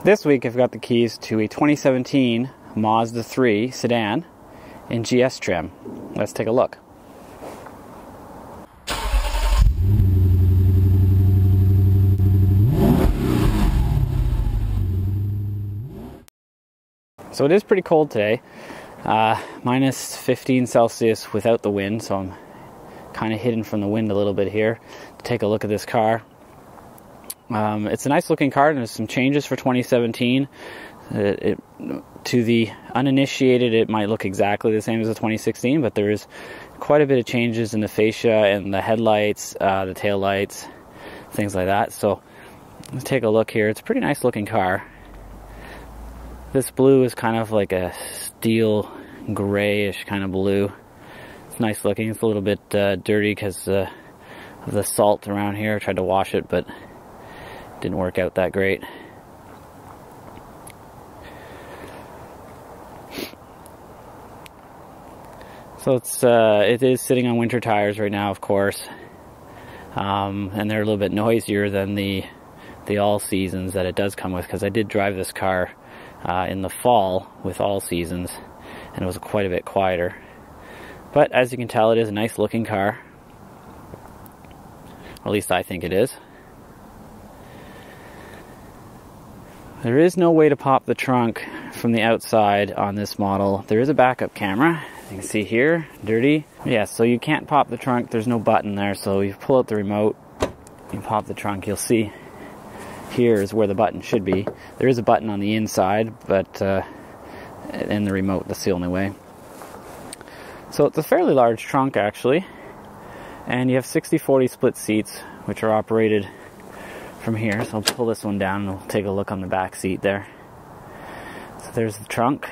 This week I've got the keys to a 2017 Mazda 3 Sedan in GS trim. Let's take a look. So it is pretty cold today, minus 15 Celsius without the wind, so I'm kind of hidden from the wind a little bit here. Take a look at this car. It's a nice looking car, and there's some changes for 2017. To the uninitiated, it might look exactly the same as the 2016, but there is quite a bit of changes in the fascia and the headlights, the tail lights, things like that. So let's take a look here. It's a pretty nice looking car. This blue is kind of like a steel grayish kind of blue. It's nice looking. It's a little bit dirty because of the salt around here. I tried to wash it, but didn't work out that great. So it is sitting on winter tires right now, of course, and they're a little bit noisier than the all seasons that it does come with, because I did drive this car in the fall with all seasons, and it was quite a bit quieter. But as you can tell, it is a nice looking car, or at least I think it is. There is no way to pop the trunk from the outside on this model. There is a backup camera. You can see here, dirty. Yeah, so you can't pop the trunk. There's no button there. So you pull out the remote, you pop the trunk. You'll see here is where the button should be. There is a button on the inside, but in the remote, that's the only way. So it's a fairly large trunk, actually. And you have 60/40 split seats, which are operated from here. So I'll pull this one down and we'll take a look on the back seat there. So there's the trunk.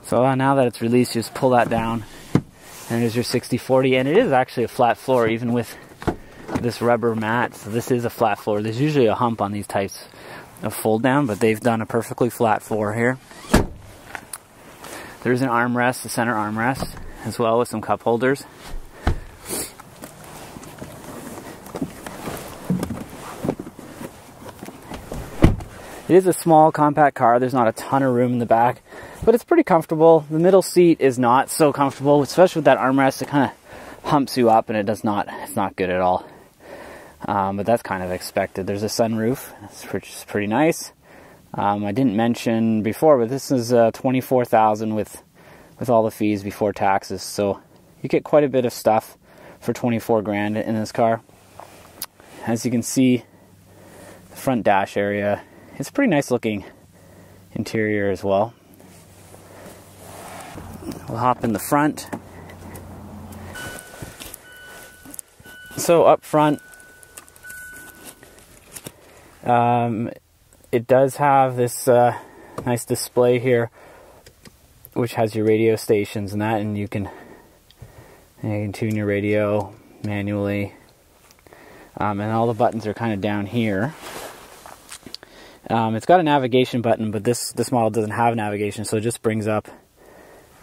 So now that it's released, you just pull that down and there's your 60/40, and it is actually a flat floor even with this rubber mat. So this is a flat floor. There's usually a hump on these types of fold down, but they've done a perfectly flat floor here. There's an armrest, a center armrest, as well with some cup holders. It is a small, compact car. There's not a ton of room in the back, but it's pretty comfortable. The middle seat is not so comfortable, especially with that armrest. It kind of humps you up, and it's not good at all. But that's kind of expected. There's a sunroof. It's pretty nice. I didn't mention before, but this is $24,000 with all the fees before taxes. So you get quite a bit of stuff for 24 grand in this car. As you can see, the front dash area, it's a pretty nice looking interior as well. We'll hop in the front. So up front, it does have this nice display here, which has your radio stations and that, and you can tune your radio manually. And all the buttons are kind of down here. It's got a navigation button, but this model doesn't have navigation, so it just brings up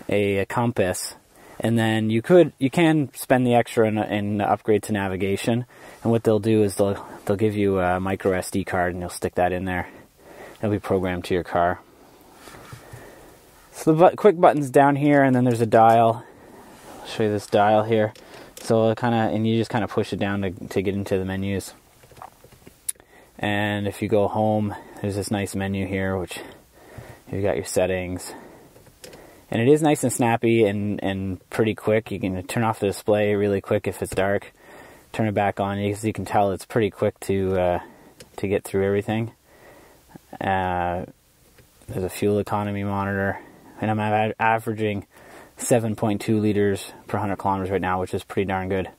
a compass. And then you can spend the extra and upgrade to navigation. And what they'll do is they'll give you a micro SD card, and you'll stick that in there. It'll be programmed to your car. So the quick button's down here, and then there's a dial. I'll show you this dial here. So and you just kind of push it down to get into the menus. And if you go home, there's this nice menu here, which you've got your settings. And it is nice and snappy and pretty quick. You can turn off the display really quick if it's dark. Turn it back on. As you can tell, it's pretty quick to get through everything. There's a fuel economy monitor, and I'm averaging 7.2 liters per 100 kilometers right now, which is pretty darn good.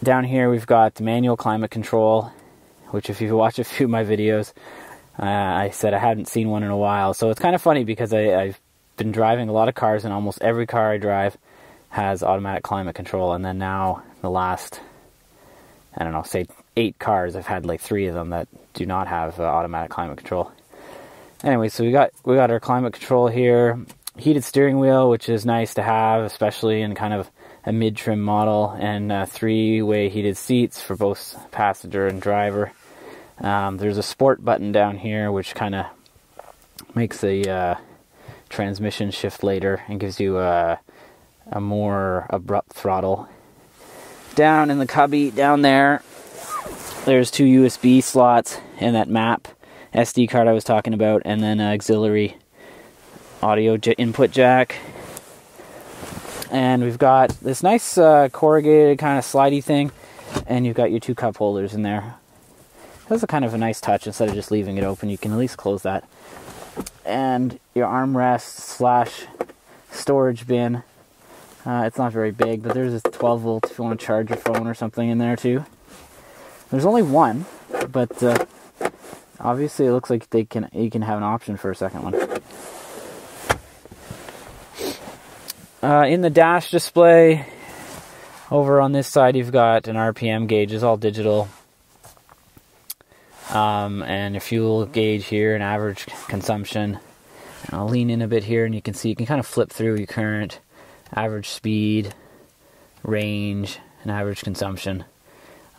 Down here we've got manual climate control, which if you watch a few of my videos, I said I hadn't seen one in a while. So it's kind of funny because I've been driving a lot of cars, and almost every car I drive has automatic climate control. And then now the last, I don't know, say 8 cars, I've had like 3 of them that do not have automatic climate control. Anyway, so we got our climate control here. heated steering wheel, which is nice to have, especially in kind of a mid-trim model, and 3-way heated seats for both passenger and driver. There's a sport button down here, which kind of makes the transmission shift later and gives you a more abrupt throttle. Down in the cubby, down there, there's 2 USB slots and that map SD card I was talking about, and then an auxiliary audio input jack. And we've got this nice corrugated kind of slidey thing, and you've got your 2 cup holders in there. That's a kind of a nice touch. Instead of just leaving it open, you can at least close that. And your armrest / storage bin. It's not very big, but there's a 12 volt if you want to charge your phone or something in there too. There's only one, but obviously it looks like you can have an option for a second one. In the dash display, over on this side, you've got an RPM gauge. It's all digital. And a fuel gauge here, an average consumption. And I'll lean in a bit here, and you can see you can kind of flip through your current, average speed, range, and average consumption.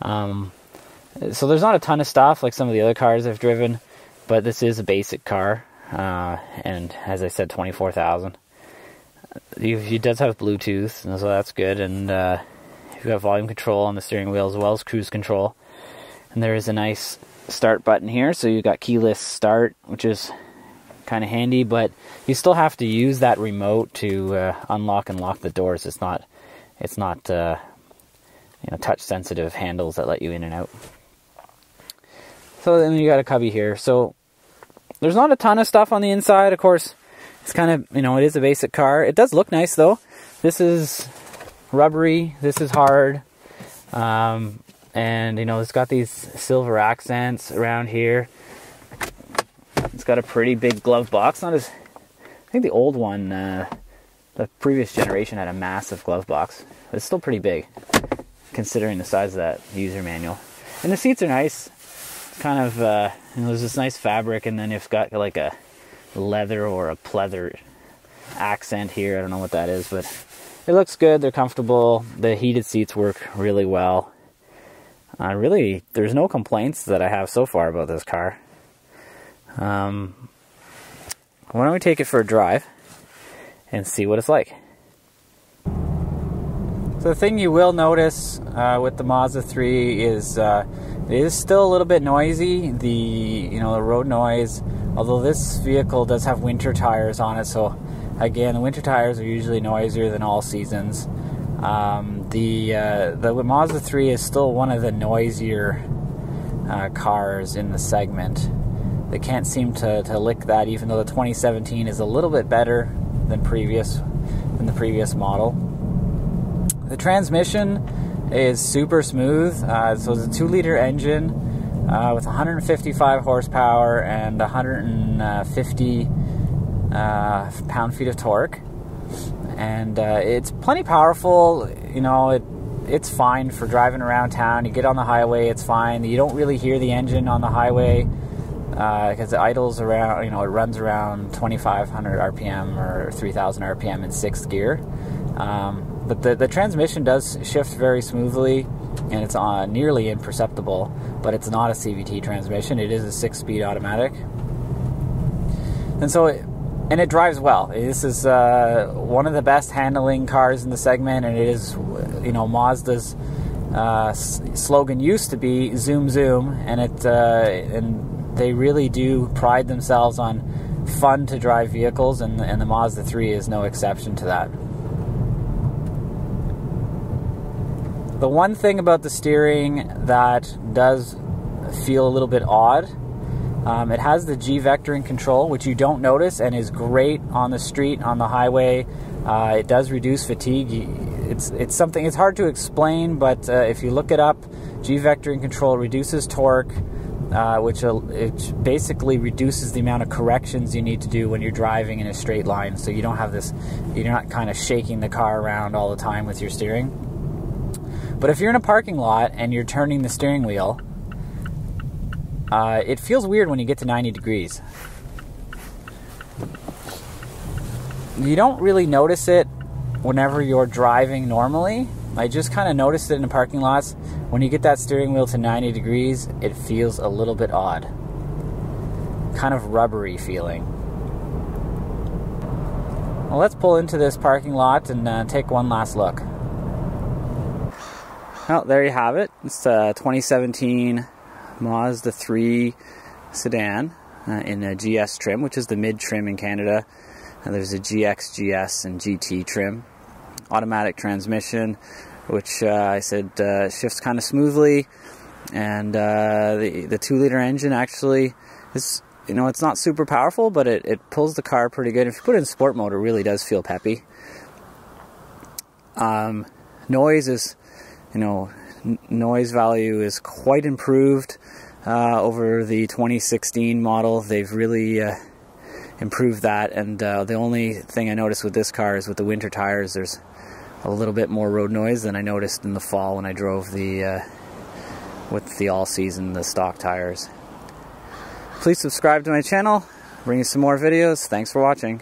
So there's not a ton of stuff like some of the other cars I've driven, but this is a basic car, and as I said, 24,000. It does have Bluetooth, and so that's good, and you've got volume control on the steering wheel as well as cruise control. And there is a nice start button here, so you've got keyless start, which is kind of handy, but you still have to use that remote to unlock and lock the doors. It's not touch sensitive handles that let you in and out. So then you got a cubby here. So there's not a ton of stuff on the inside. Of course, it's kind of, it is a basic car. It does look nice though. This is rubbery, this is hard, and it's got these silver accents around here. It's got a pretty big glove box. I think the old one, the previous generation had a massive glove box. It's still pretty big, considering the size of that user manual. And the seats are nice. Kind of, there's this nice fabric, and then it's got like a leather or a pleather accent here. I don't know what that is, but it looks good. They're comfortable. The heated seats work really well. Really, there's no complaints that I have so far about this car. Why don't we take it for a drive and see what it's like? So the thing you will notice with the Mazda 3 is it is still a little bit noisy. The road noise, although this vehicle does have winter tires on it, so again, the winter tires are usually noisier than all seasons. The Mazda 3 is still one of the noisier cars in the segment. They can't seem to lick that, even though the 2017 is a little bit better than the previous model. The transmission is super smooth. So it's a 2-liter engine with 155 horsepower and 150 pound-feet of torque. And it's plenty powerful. It's fine for driving around town. You get on the highway, it's fine. You don't really hear the engine on the highway because it idles around, it runs around 2,500 RPM or 3,000 RPM in 6th gear. But the transmission does shift very smoothly, and it's nearly imperceptible, but it's not a CVT transmission. It is a 6-speed automatic. And so it drives well. This is one of the best handling cars in the segment, and it is, Mazda's slogan used to be "Zoom Zoom," and they really do pride themselves on fun to drive vehicles, and the Mazda 3 is no exception to that. The one thing about the steering that does feel a little bit odd, it has the G vectoring control, which you don't notice and is great on the street, on the highway. It does reduce fatigue. It's something, it's hard to explain, but if you look it up, G vectoring control reduces torque, which basically reduces the amount of corrections you need to do when you're driving in a straight line. So you don't have this, you're not kind of shaking the car around all the time with your steering. But if you're in a parking lot and you're turning the steering wheel, it feels weird when you get to 90 degrees. You don't really notice it whenever you're driving normally. I just kind of noticed it in the parking lots. When you get that steering wheel to 90 degrees, it feels a little bit odd. Kind of rubbery feeling. Well, let's pull into this parking lot and take one last look. Well, there you have it. It's a 2017 Mazda3 Sedan in a GS trim, which is the mid trim in Canada. And there's a GX, GS, and GT trim. Automatic transmission, which I said shifts kind of smoothly, and the 2-liter engine actually is, you know, it's not super powerful, but it pulls the car pretty good. If you put it in sport mode, it really does feel peppy. Noise is, you know, noise value is quite improved over the 2016 model. They've really improved that, and the only thing I noticed with this car is with the winter tires, there's a little bit more road noise than I noticed in the fall when I drove with the all-season, the stock tires. Please subscribe to my channel, bring you some more videos. Thanks for watching.